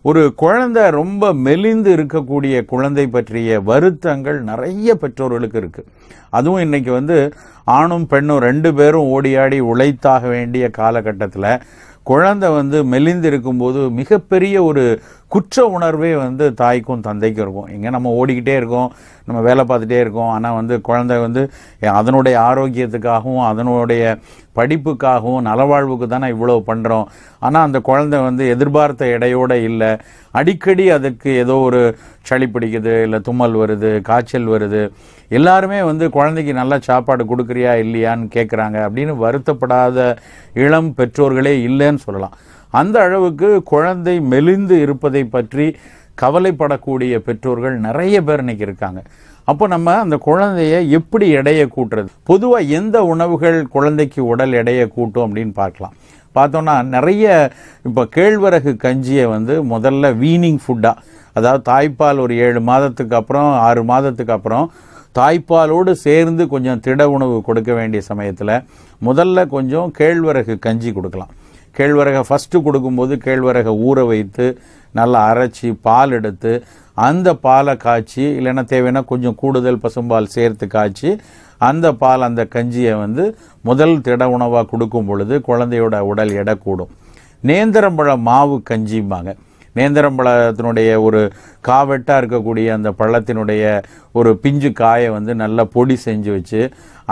ஒரு குழந்தை ரொம்ப மெலிந்து இருக்கக்கூடிய குழந்தை பற்றிய வருத்தங்கள் நிறைய பெற்றோர்களுக்கு இருக்கு. அதுவும் இன்னைக்கு ஆணும் பெண்ணும் 2 பேரும் ஓடியாடி உழைத்தாக வேண்டிய காலகட்டத்தில் குழந்தை மெலிந்து இருக்கும்போது மிகப்பெரிய ஒரு குற்ற உணர்வே தாய்க்கும் தந்தைக்கும் இருக்கும். எங்கே நம்ம ஓடிக்கிட்டே இருக்கோம், நம்ம வேலை பார்த்துட்டே இருக்கோம், ஆனால் குழந்தை அதனுடைய ஆரோக்கியத்துக்காகவும் அதனுடைய படிப்புக்காகவும் நலவாழ்வுக்கு தானே இவ்வளோ பண்ணுறோம். ஆனால் அந்த குழந்தை எதிர்பார்த்த எடையோடு இல்லை, அடிக்கடி அதுக்கு ஏதோ ஒரு சளி பிடிக்குது, இல்லை தும்மல் வருது, காய்ச்சல் வருது. எல்லாருமே குழந்தைக்கு நல்லா சாப்பாடு கொடுக்குறியா இல்லையான்னு கேட்குறாங்க அப்படின்னு வருத்தப்படாத இளம் பெற்றோர்களே இல்லைன்னு சொல்லலாம். அந்த அளவுக்கு குழந்தை மெலிந்து இருப்பதை பற்றி கவலைப்படக்கூடிய பெற்றோர்கள் நிறைய பேர் இன்னைக்கு இருக்காங்க. அப்போ நம்ம அந்த குழந்தைய எப்படி எடையை கூட்டுறது, பொதுவாக எந்த உணவுகள் குழந்தைக்கு உடல் எடையை கூட்டும் அப்படின்னு பார்த்தோம்னா நிறைய இப்போ கேழ்வரகு கஞ்சியை முதல்ல வீனிங் ஃபுட்டாக, அதாவது தாய்ப்பால் ஒரு 7 மாதத்துக்கு அப்புறம் 6 மாதத்துக்கு அப்புறம் தாய்ப்பாலோடு சேர்ந்து கொஞ்சம் திட உணவு கொடுக்க வேண்டிய சமயத்தில் முதல்ல கொஞ்சம் கேழ்வரகு கஞ்சி கொடுக்கலாம். கேழ்வரகை ஃபஸ்ட்டு கொடுக்கும்போது கேழ்வரகை ஊற வைத்து நல்லா அரைச்சி பால் எடுத்து அந்த பாலை காய்ச்சி, இல்லைன்னா தேவைன்னா கொஞ்சம் கூடுதல் பசும்பால் சேர்த்து காய்ச்சி அந்த பால் அந்த கஞ்சியை முதல் திட உணவாக கொடுக்கும் பொழுது குழந்தையோட உடல் எடை கூடும். நேந்திரம்பழ மாவு கஞ்சிம்பாங்க. நேந்திரம்பழத்தினுடைய ஒரு காவெட்டாக இருக்கக்கூடிய அந்த பழத்தினுடைய ஒரு பிஞ்சு காயை நல்லா பொடி செஞ்சு வச்சு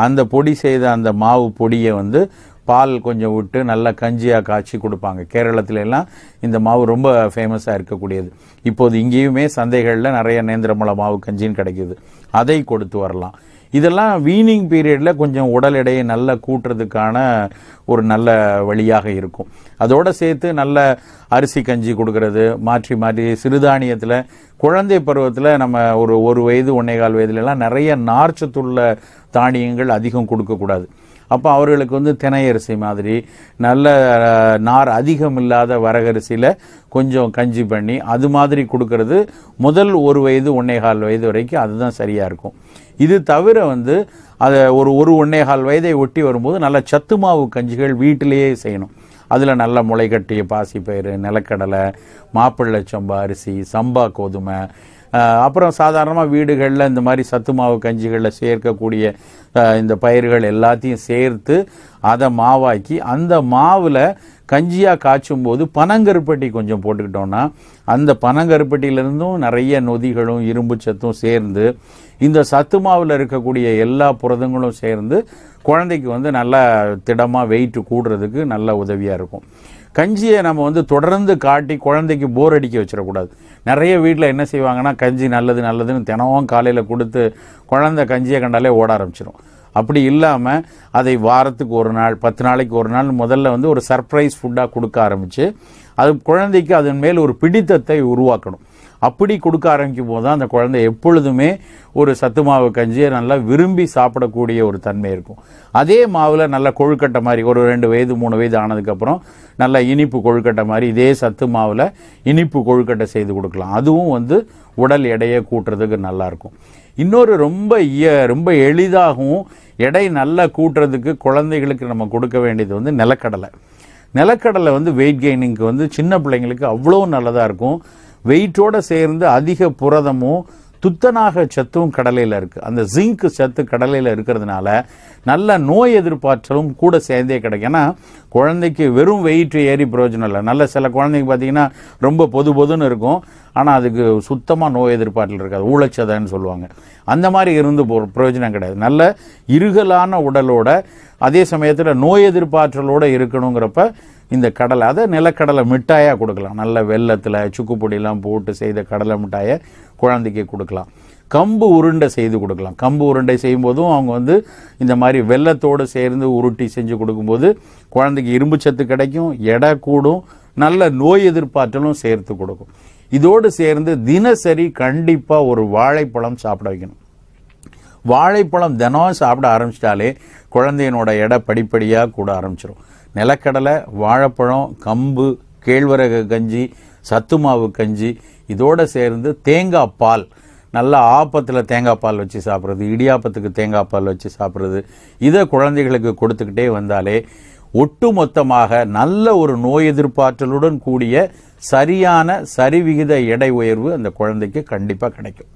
அந்த பொடி செய்த அந்த மாவு பொடியை பால் கொஞ்சம் விட்டு நல்லா கஞ்சியாக காய்ச்சி கொடுப்பாங்க. கேரளத்துல எல்லாம் இந்த மாவு ரொம்ப ஃபேமஸாக இருக்கக்கூடியது. இப்போது இங்கேயுமே சந்தைகளில் நிறைய நேந்திரம்பழ மாவு கஞ்சின்னு கிடைக்கிது, அதை கொடுத்து வரலாம். இதெல்லாம் வீனிங் பீரியடில் கொஞ்சம் உடல் எடையை நல்லா கூட்டுறதுக்கான ஒரு நல்ல வழியாக இருக்கும். அதோடு சேர்த்து நல்ல அரிசி கஞ்சி கொடுக்கறது, மாற்றி மாற்றி சிறுதானியத்தில் குழந்தை பருவத்தில் நம்ம ஒரு வயது 1.25 வயதுலலாம் நிறைய நார்ச்சத்துள்ள தானியங்கள் அதிகம் கொடுக்கக்கூடாது. அப்போ அவர்களுக்கு தினை அரிசி மாதிரி நல்ல நார் அதிகம் இல்லாத வரகரிசியில் கொஞ்சம் கஞ்சி பண்ணி அது மாதிரி கொடுக்கறது முதல் 1 வயது 1.25 வயது வரைக்கும் அதுதான் சரியாக இருக்கும். இது தவிர அதை ஒரு 1.25 வயதை ஒட்டி வரும்போது நல்ல சத்து மாவு கஞ்சிகள் வீட்டிலேயே செய்யணும். அதில் நல்ல முளைக்கட்டிய பாசிப்பயிறு, நிலக்கடலை, மாப்பிள்ளை சம்பா அரிசி, சம்பா கோதுமை, அப்புறம் சாதாரணமாக வீடுகளில் இந்த மாதிரி சத்து மாவு கஞ்சிகளில் சேர்க்கக்கூடிய இந்த பயிர்கள் எல்லாத்தையும் சேர்த்து அதை மாவாக்கி அந்த மாவில் கஞ்சியாக காய்ச்சும் போது பனங்கருப்பட்டி கொஞ்சம் போட்டுக்கிட்டோம்னா அந்த பனங்கருப்பட்டியிலிருந்தும் நிறைய நொதிகளும் இரும்பு சத்தும் சேர்ந்து இந்த சத்து மாவில் இருக்கக்கூடிய எல்லா புரதங்களும் சேர்ந்து குழந்தைக்கு நல்லா திடமாக வெயிட் கூடுறதுக்கு நல்ல உதவியாக இருக்கும். கஞ்சியை நம்ம தொடர்ந்து காட்டி குழந்தைக்கு போர் அடிக்க வச்சிடக்கூடாது. நிறைய வீட்டில் என்ன செய்வாங்கன்னா கஞ்சி நல்லது நல்லதுன்னு தினமும் காலையில் கொடுத்து குழந்தை கஞ்சியை கண்டாலே ஓட ஆரம்பிச்சிடும். அப்படி இல்லாமல் அதை வாரத்துக்கு 1 நாள் 10 நாளைக்கு 1 நாள் முதல்ல ஒரு சர்ப்ரைஸ் ஃபுட்டாக கொடுக்க ஆரம்பித்து அது குழந்தைக்கு அதன் மேல் ஒரு பிடித்தத்தை உருவாக்கணும். அப்படி கொடுக்க ஆரம்பிக்கும் போது தான் அந்த குழந்தை எப்பொழுதுமே ஒரு சத்து மாவு கஞ்சியை நல்லா விரும்பி சாப்பிடக்கூடிய ஒரு தன்மை இருக்கும். அதே மாவில் நல்ல கொழுக்கட்டை மாதிரி ஒரு 2 வயது 3 வயது ஆனதுக்கப்புறம் நல்ல இனிப்பு கொழுக்கட்டை மாதிரி இதே சத்து மாவில் இனிப்பு கொழுக்கட்டை செய்து கொடுக்கலாம். அதுவும் உடல் எடையை கூட்டுறதுக்கு நல்லாயிருக்கும். இன்னொரு ரொம்ப எளிதாகவும் எடை நல்லா கூட்டுறதுக்கு குழந்தைகளுக்கு நம்ம கொடுக்க வேண்டியது நிலக்கடலை. நிலக்கடலை வெயிட் கெய்னிங்க்கு சின்ன பிள்ளைங்களுக்கு அவ்வளோ நல்லதாக இருக்கும். வெயிட்டோடு சேர்ந்து அதிக புரதமும் துத்தநாக சத்தும் கடலையில் இருக்குது. அந்த ஜிங்க் சத்து கடலையில் இருக்கிறதுனால நல்ல நோய் எதிர்ப்பாற்றலும் கூட சேர்ந்தே கிடைக்கும். ஏன்னா குழந்தைக்கு வெறும் வெயிட் ஏறி பிரயோஜனம் இல்லை. நல்ல சில குழந்தைக்கு பார்த்தீங்கன்னா ரொம்ப பொதுன்னு இருக்கும், ஆனால் அதுக்கு சுத்தமாக நோய் எதிர்ப்பாற்றல் இருக்காது, ஊழச்சதைன்னு சொல்லுவாங்க. அந்த மாதிரி இருந்து பிரயோஜனம் கிடையாது. நல்ல இருகலான உடலோட அதே சமயத்தில் நோய் எதிர்ப்பாற்றலோடு இருக்கணுங்கிறப்ப இந்த கடலை, அதை நிலக்கடலை மிட்டாயாக கொடுக்கலாம். நல்ல வெல்லத்தில் சுக்கு பொடியெல்லாம் போட்டு செய்த கடலை மிட்டாயை குழந்தைக்கு கொடுக்கலாம். கம்பு உருண்டை செய்து கொடுக்கலாம். கம்பு உருண்டை செய்யும்போதும் அவங்க இந்த மாதிரி வெல்லத்தோடு சேர்ந்து உருட்டி செஞ்சு கொடுக்கும்போது குழந்தைக்கு இரும்பு சத்து கிடைக்கும், எடை கூடும், நல்ல நோய் எதிர்ப்பாற்றலும் சேர்த்து கொடுக்கும். இதோடு சேர்ந்து தினசரி கண்டிப்பாக ஒரு வாழைப்பழம் சாப்பிட வைக்கணும். வாழைப்பழம் தினம் சாப்பிட ஆரம்பிச்சிட்டாலே குழந்தையினோட எடை படிப்படியாக கூட ஆரம்பிச்சிடும். நிலக்கடலை, வாழைப்பழம், கம்பு, கேழ்வரகு கஞ்சி, சத்து மாவு கஞ்சி, இதோடு சேர்ந்து தேங்காய் பால், நல்லா ஆப்பத்தில் தேங்காய் பால் வச்சு சாப்பிட்றது, இடியாப்பத்துக்கு தேங்காய் பால் வச்சு சாப்பிட்றது, இதை குழந்தைகளுக்கு கொடுத்துக்கிட்டே வந்தாலே ஒட்டு மொத்தமாக நல்ல ஒரு நோய் எதிர்ப்பாற்றலுடன் கூடிய சரியான சரிவிகித எடை உயர்வு அந்த குழந்தைக்கு கண்டிப்பாக கிடைக்கும்.